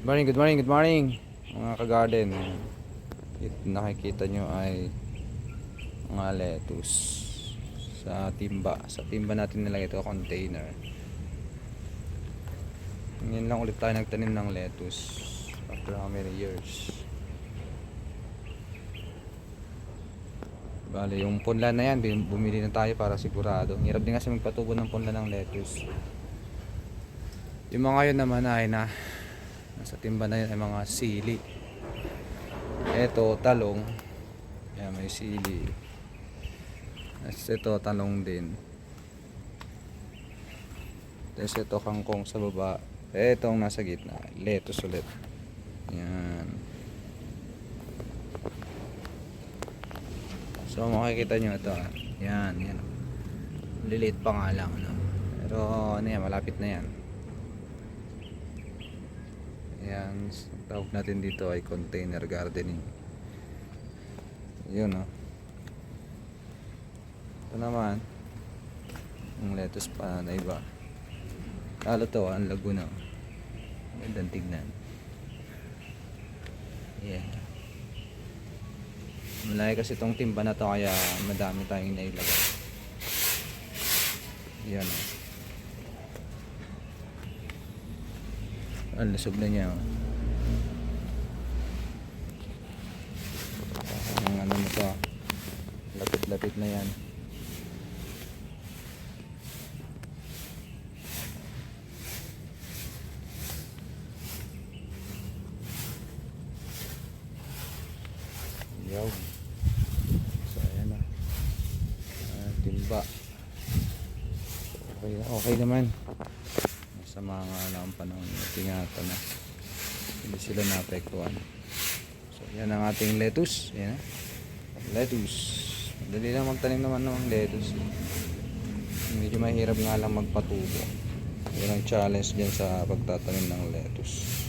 Good morning, good morning mga ka-garden. Nakikita nyo ay mga lettuce sa timba. Sa timba natin nilagay ito, container. Ngayon lang ulit tayo nagtanim ng lettuce after how many years. Bale, yung punla na yan, bumili na tayo para sigurado. Hirap din kasi magpatubo ng punla ng lettuce. Yung mga yun naman ay nasa timba na yun ay mga sili. Ito, talong. Yan, may sili. Ito, talong din. Tapos ito, kangkong sa baba. Itong nasa gitna, lettuce ulit. Yan. So makikita nyo ito. Yan, yan. Liliit pa nga lang, no? Pero ano yan, malapit na yan. Yan, tawag natin dito ay container gardening. Yun, no? Ito naman yung lettuce pa na iba. Lalo to, ang Laguna. Magandang tignan. Yeah. Malaki kasi itong timba na to, kaya madami tayong nailagay. Yan, no? Ang lusog na niya, oh. Ang ano na to, lapit-lapit na yan. Yaw. So ayan na, timba. Okay naman. Sa mga ang panahon, tingatan na hindi sila naapektuhan. So yan ang ating lettuce. Yan, lettuce. Madali lang magtanim naman ng lettuce. Medyo mahirap nga lang magpatubo. Yan ang challenge dyan sa pagtatanim ng lettuce.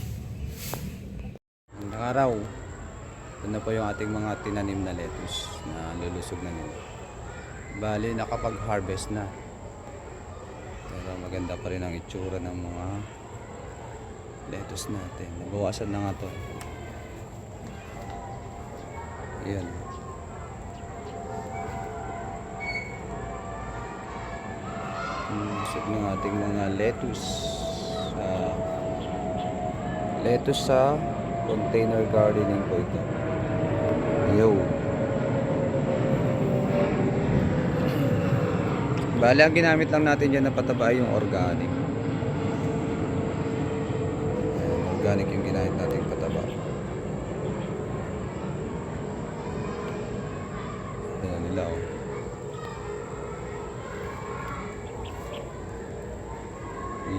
Magandang araw. Ito na po yung ating mga tinanim na lettuce na lulusog na nila. Bali, nakapag-harvest na. Pero maganda pa rin ang itsura ng mga lettuce natin. Nabawasan na nga to. Ayan. Lusog ng ating mga lettuce. Lettuce sa container gardening po ito. Yo. Bale, ang ginamit lang natin dyan na pataba yung organic. Ayan, organic yung ginamit natin pataba. Ayan nila, oh.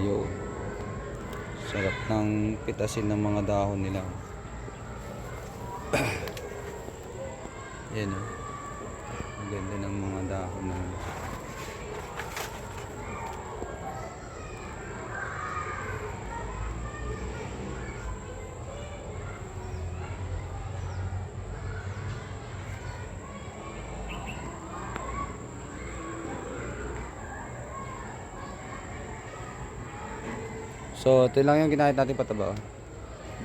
Yo. Sarap ng pitasin ng mga dahon nila. Ayan, oh. Ang ganda ng mga dahon na. So ito lang yung ginahit natin pataba.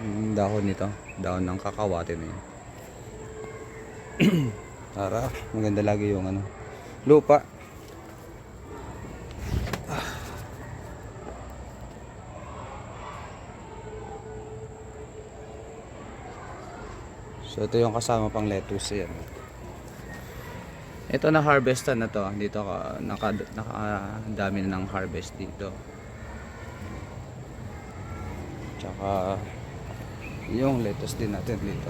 Yung dahon nito, dahon ng kakawate na yun. Para maganda lagi yung ano, lupa. So ito yung kasama pang lettuce yan. Ito na harvestan na to. Dito nakadami na ng harvest dito. Tsaka yung lettuce din natin dito.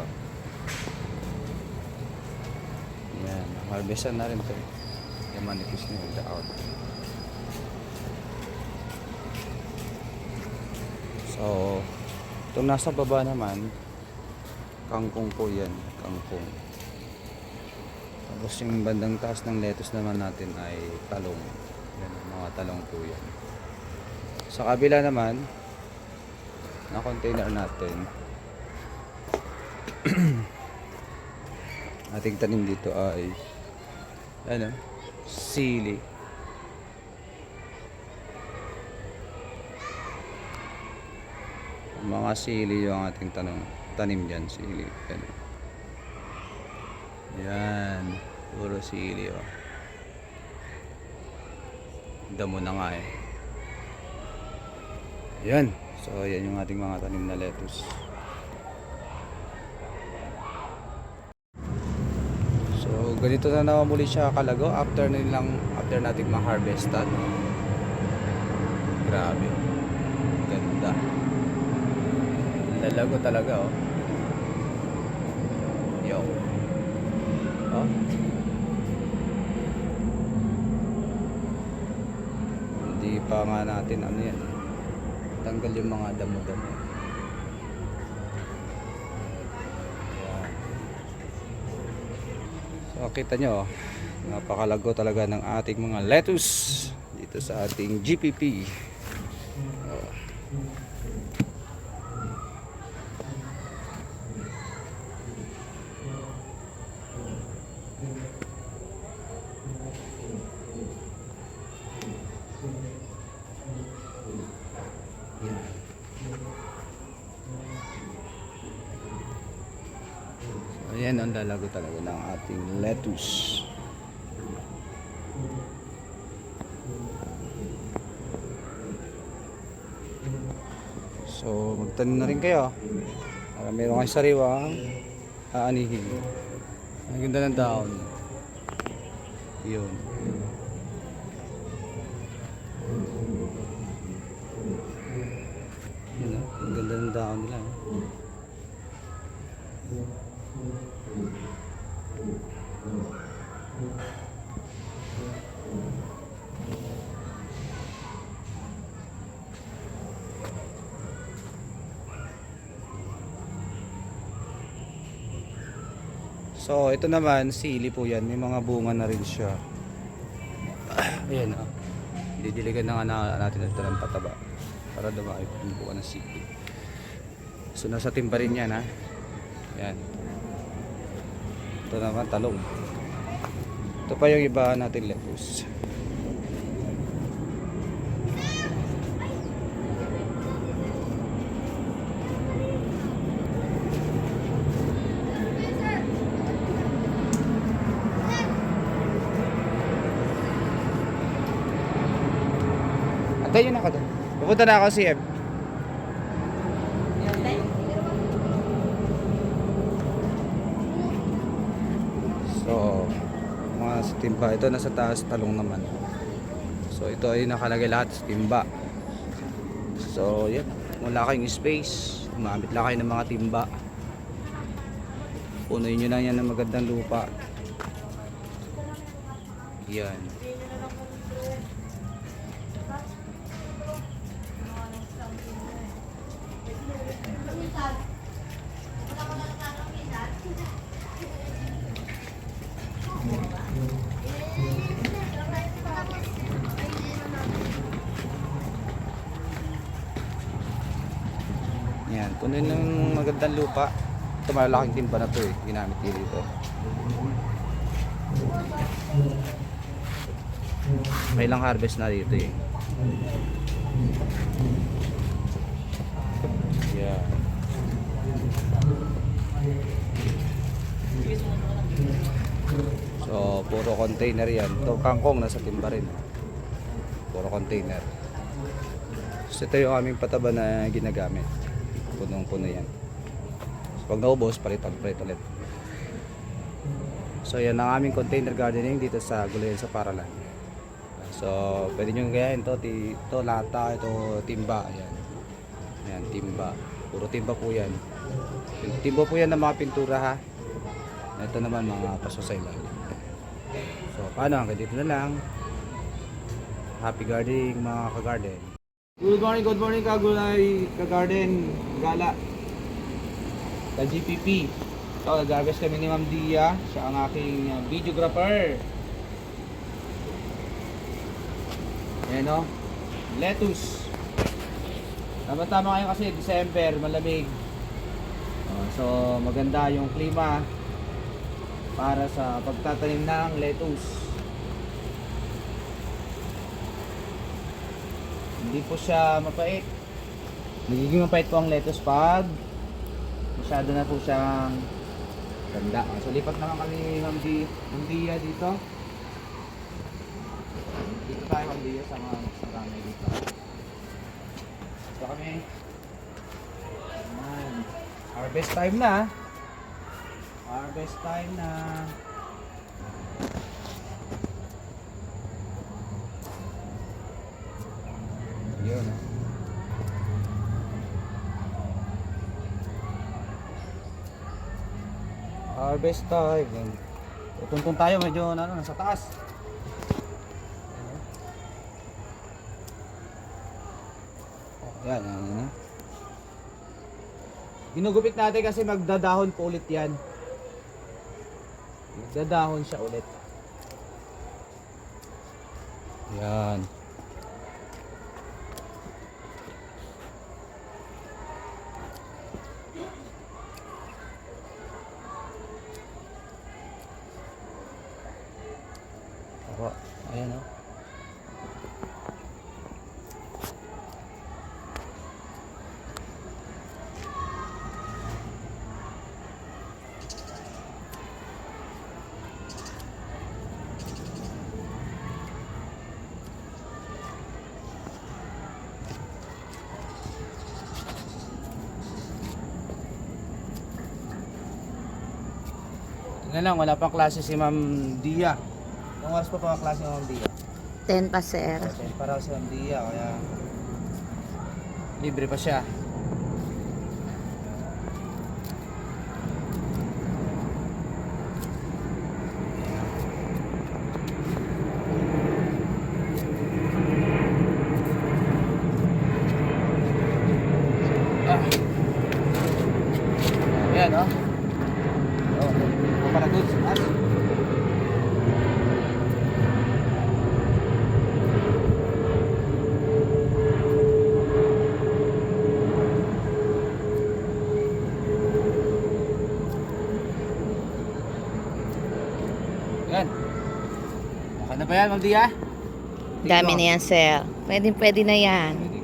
Yan, harvestan na rin to. Yung manipis na yung daon. So itong nasa baba naman, kangkong po yan, kangkong. Tapos yung bandang taas ng lettuce naman natin ay talong. Yan, mga talong po yan. Sa kabila naman na container natin, ating tanim dito ay ano, sili. Mga sili yung ating tanim dyan. Sili. Yan. Puro sili oh. Damo na nga eh. Yan. So yan yung ating mga tanim na lettuce. So ganito na naman muli siya kalago after nating ma-harvestan. Grabe. Ganda. Lalago talaga oh. Yo. Oh. Hindi pa nga natin ano yan. Tanggal yung mga damo-damo. Yan. So kita nyo, napakalago talaga ng ating mga lettuce dito sa ating GPP. Oh. Ayan ang lalago talaga ng ating lettuce. So magtanim na rin kayo para meron kayong sariwang aanihin. Ang ganda ng dahon. Yun. Yun o, ang ganda ng dahon nila. So ito naman sili po yan, may mga bunga na rin siya. Ayan o, didiligan na nga natin ito ng pataba para dumami po yung bunga ng sili. So nasa timba rin yan ha. Yan. Ito naman talong. Ito pa yung iba natin lettuce. Antay yun ako doon. Pupunta na ako CF. So mga sa timba, ito nasa taas talong naman. So ito ay nakalagay lahat sa timba. So yan, wala kayong space, gumamit lang kayo ng mga timba. Punuin nyo lang yan ng magandang lupa. Yan. Yan, punuin ng magandang lupa. Ito malaking timba na to eh, ginamit dito. May ilang harvest na dito eh. Yeah. So puro container yan. Ito kangkong nasa timba rin. Puro container. So ito yung aming pataba na ginagamit. Punong-puno yan. So pag naubos, palitan ulit. So yan ang aming container gardening dito sa Gulayan sa Paralan. So pwede nyo gayahin ito lata, ito timba. Ayan. Ayan, timba. Puro timba po yan. Timba po yan ng mga pintura ha. Ito naman mga paso sa ilalim. So paano, hanggang dito na lang. Happy gardening mga ka-garden. Good morning kagulay, ka-garden, gala. Ka-GPP. So nag-harvest kami ni Ma'am Dia, siya ang aking videographer. Ayan o, lettuce. Tama-tama kayo kasi December, malamig. So maganda yung klima para sa pagtatanim ng lettuce. Hindi po siya mapait. Nagiging mapait po ang lettuce pag masyado na po siyang ganda. So lipat naman kami Ma'am Dia dito. Dito tayo Ma'am Dia sa mga marami dito. So kami. Ayan. Harvest time na. Harvest time na. Yun. Harvest time. Tuntun tayo medyo nasa taas. Yan, yan. Ginugupit natin kasi magdadahon po ulit yan. Magdadahon siya ulit. Yan. Ako, ayan o. Tingnan lang, wala pang klase si Ma'am Dia. Ang oras pa pang klase ni Ma'am Dia? 10 pa, sir. Okay, para si Ma'am Dia, kaya libre pa siya. Ayan, oh. Oh, para goods, as. Yan. Okay na ba yan, Ma'am Dia? Dami na yan, sir. Pwede na yan.